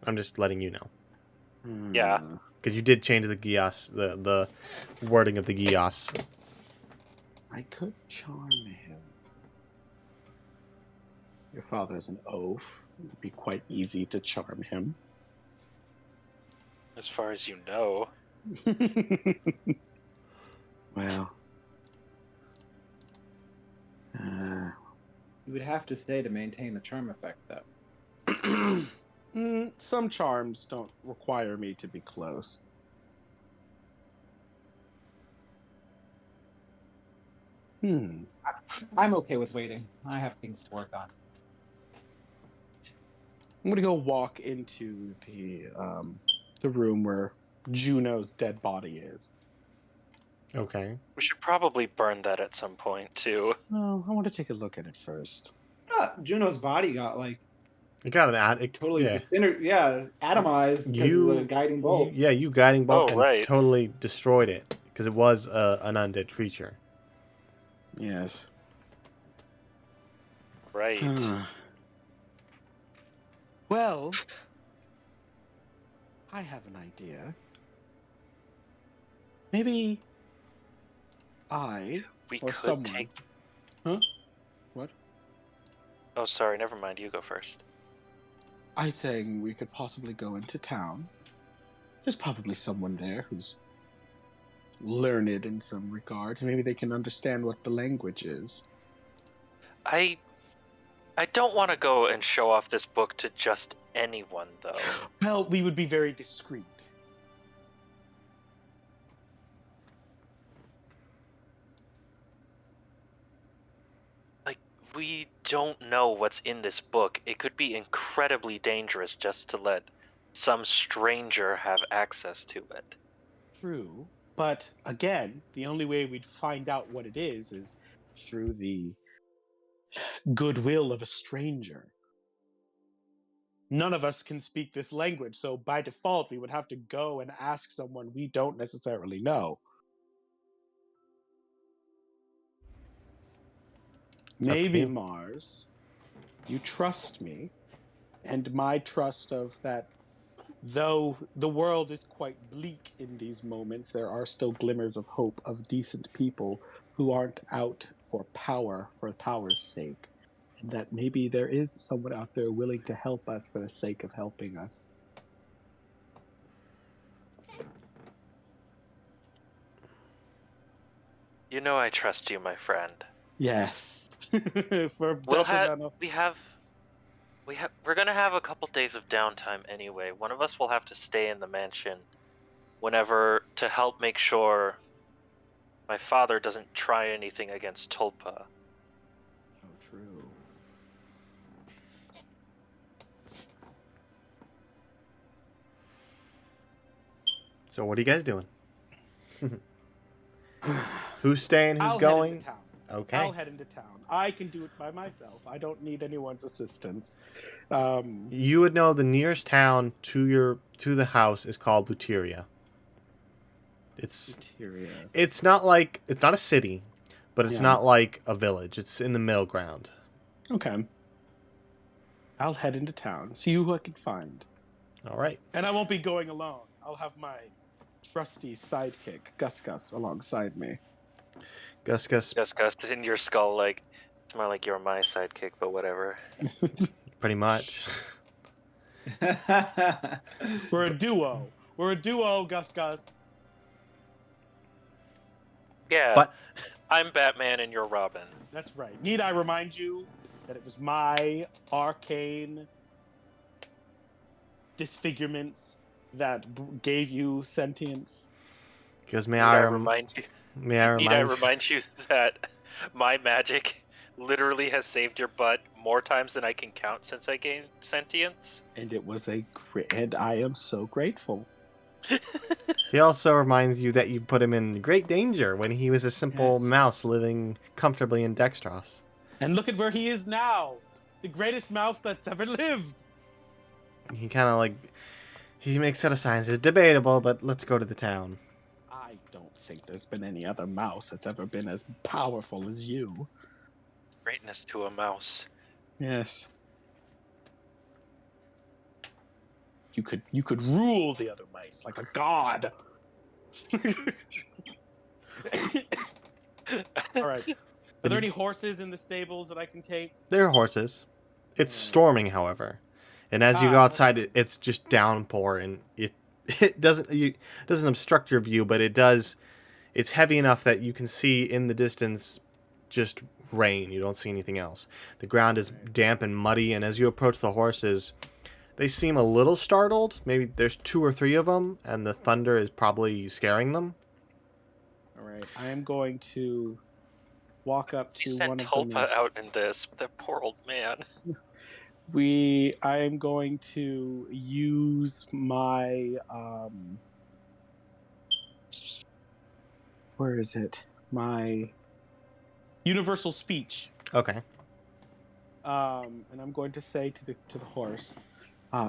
I'm just letting you know. Yeah. Because you did change the Gios, the wording of the Gios. I could charm him. Your father is an oaf. It would be quite easy to charm him. As far as you know. Well. You would have to stay to maintain the charm effect, though. Some charms don't require me to be close. I'm okay with waiting. I have things to work on. I'm gonna go walk into the room where Juno's dead body is. Okay. We should probably burn that at some point, too. Well, I want to take a look at it first. Juno's body got It got an ad. totally Yeah. atomized because of the guiding bolt. You guiding bolt Oh, and right. totally destroyed it because it was an undead creature. Yes. Right. Well, I have an idea. Maybe We or could someone. take... Huh? What? Oh, sorry. Never mind. You go first. I think we could possibly go into town. There's probably someone there who's learned in some regard. Maybe they can understand what the language is. I don't want to go and show off this book to just anyone, though. Well, we would be very discreet. We don't know what's in this book. It could be incredibly dangerous just to let some stranger have access to it. True. But again, the only way we'd find out what it is through the goodwill of a stranger. None of us can speak this language, so by default, we would have to go and ask someone we don't necessarily know. Maybe, Mars, you trust me, and my trust of that, though the world is quite bleak in these moments, there are still glimmers of hope of decent people who aren't out for power's sake. And that maybe there is someone out there willing to help us for the sake of helping us. You know I trust you, my friend. Yes. We're gonna have a couple days of downtime anyway. One of us will have to stay in the mansion whenever to help make sure my father doesn't try anything against Tulpa. So true. So what are you guys doing? Who's staying? Who's I'll going? Head into town. Okay. I'll head into town. I can do it by myself. I don't need anyone's assistance. You would know the nearest town to the house is called Luteria. It's not a city, but it's not like a village. It's in the middle ground. Okay. I'll head into town. See who I can find. All right. And I won't be going alone. I'll have my trusty sidekick, Gus, alongside me. Gus, in your skull, like, it's more like you're my sidekick, but whatever. Pretty much. We're a duo. Gus. Yeah, but I'm Batman and you're Robin. That's right. Need I remind you that it was my arcane disfigurements that gave you sentience? Because Need I remind you that my magic literally has saved your butt more times than I can count since I gained sentience? And it was and I am so grateful. He also reminds you that you put him in great danger when he was a simple mouse living comfortably in Dextros. And look at where he is now. The greatest mouse that's ever lived. He kind of he makes set of signs. It's debatable, but let's go to the town. I don't think there's been any other mouse that's ever been as powerful as you. Greatness to a mouse. Yes. You could rule the other mice like a god. All right. Are there any horses in the stables that I can take? There are horses. It's storming, however, and as you go outside, it's just downpour, and it doesn't obstruct your view, but it does. It's heavy enough that you can see in the distance just rain. You don't see anything else. The ground is damp and muddy, and as you approach the horses, they seem a little startled. Maybe there's 2 or 3 of them, and the thunder is probably scaring them. All right. I am going to walk up to one of them. Tulpa out in this, that poor old man. I am going to use my where is it? My universal speech. Okay. And I'm going to say to the horse,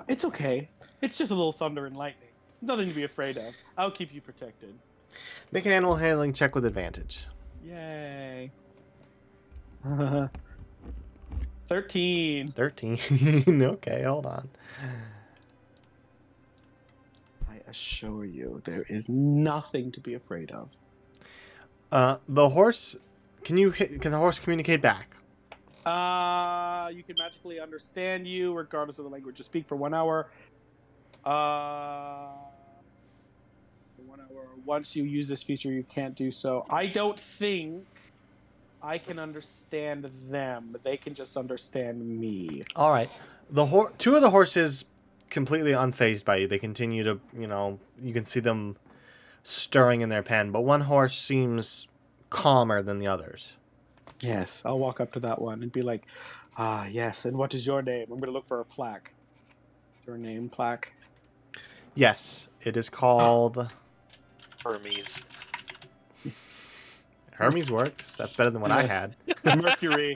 it's okay. It's just a little thunder and lightning. Nothing to be afraid of. I'll keep you protected. Make an animal handling check with advantage. Yay. 13. 13. Okay, hold on. I assure you, there is nothing to be afraid of. The horse. Can the horse communicate back? You can magically understand you, regardless of the language you speak, for 1 hour. For 1 hour. Once you use this feature, you can't do so. I don't think I can understand them. They can just understand me. All right. 2 of the horses completely unfazed by you. They continue to, you can see them stirring in their pen, but one horse seems calmer than the others. Yes, I'll walk up to that one and be like, yes, and what is your name? I'm going to look for a plaque. Is there a name plaque? Yes, it is called... Hermes. Hermes works. That's better than what I had. Mercury.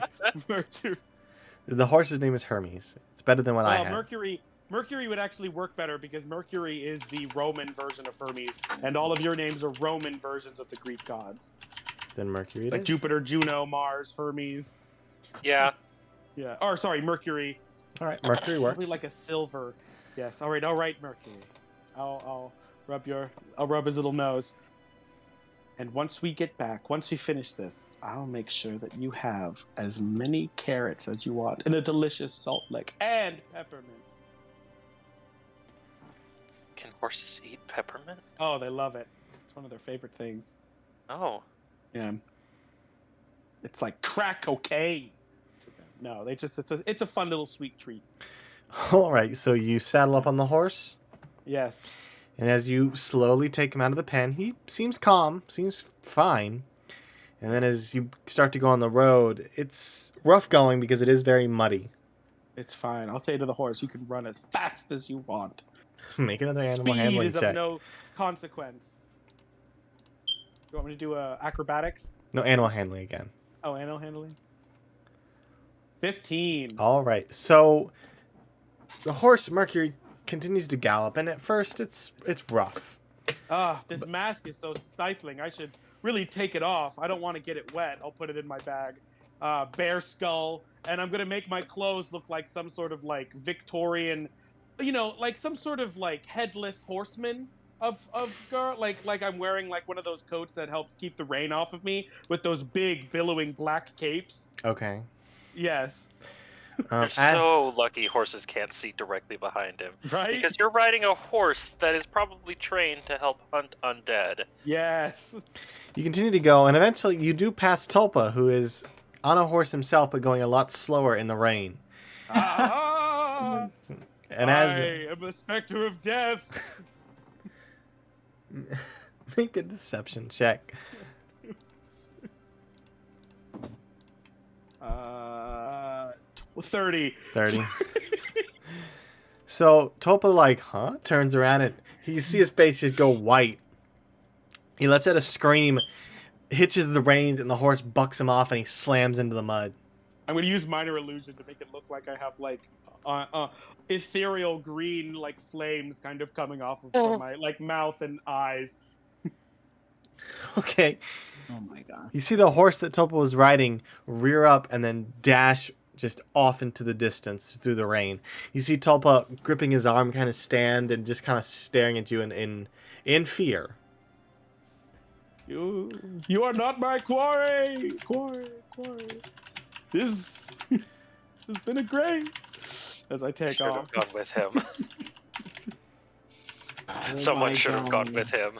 The horse's name is Hermes. It's better than what I had. Mercury would actually work better because Mercury is the Roman version of Hermes, and all of your names are Roman versions of the Greek gods. Then Mercury. It's like Jupiter, Juno, Mars, Hermes. Yeah. Yeah. Or sorry, Mercury. All right, Mercury works. Probably like a silver. Yes. All right, Mercury. I'll rub his little nose. And once we get back, once we finish this, I'll make sure that you have as many carrots as you want and a delicious salt lick and peppermint. Can horses eat peppermint? Oh, they love it. It's one of their favorite things. Oh. Yeah. It's like crack cocaine. No, it's a fun little sweet treat. All right, so you saddle up on the horse? Yes. And as you slowly take him out of the pen, he seems calm, seems fine. And then as you start to go on the road, it's rough going because it is very muddy. It's fine. I'll say to the horse, you can run as fast as you want. Make another animal handling check. Speed is of no consequence. You want me to do acrobatics? No, animal handling again. Oh, animal handling? 15. All right, so the horse, Mercury, continues to gallop, and at first it's rough. This mask is so stifling. I should really take it off. I don't want to get it wet. I'll put it in my bag. Bear skull, and I'm gonna make my clothes look like some sort of like Victorian, like some sort of like headless horseman of girl. Like I'm wearing like one of those coats that helps keep the rain off of me with those big billowing black capes. Okay. Yes. You're so lucky horses can't see directly behind him. Right? Because you're riding a horse that is probably trained to help hunt undead. Yes. You continue to go, and eventually you do pass Tulpa, who is on a horse himself, but going a lot slower in the rain. And I am a specter of death. Make a deception check. 30. 30. So Tulpa turns around and you see his face just go white. He lets out a scream, hitches the reins, and the horse bucks him off and he slams into the mud. I'm going to use minor illusion to make it look like I have like ethereal green like flames kind of coming off of from my like mouth and eyes. Okay. Oh my god. You see the horse that Tulpa was riding rear up and then dash just off into the distance through the rain. You see Tulpa gripping his arm, kind of stand and just kind of staring at you in fear. You are not my quarry. This has been a grace. As I take Should off. have gone with him. Someone should have gone with him.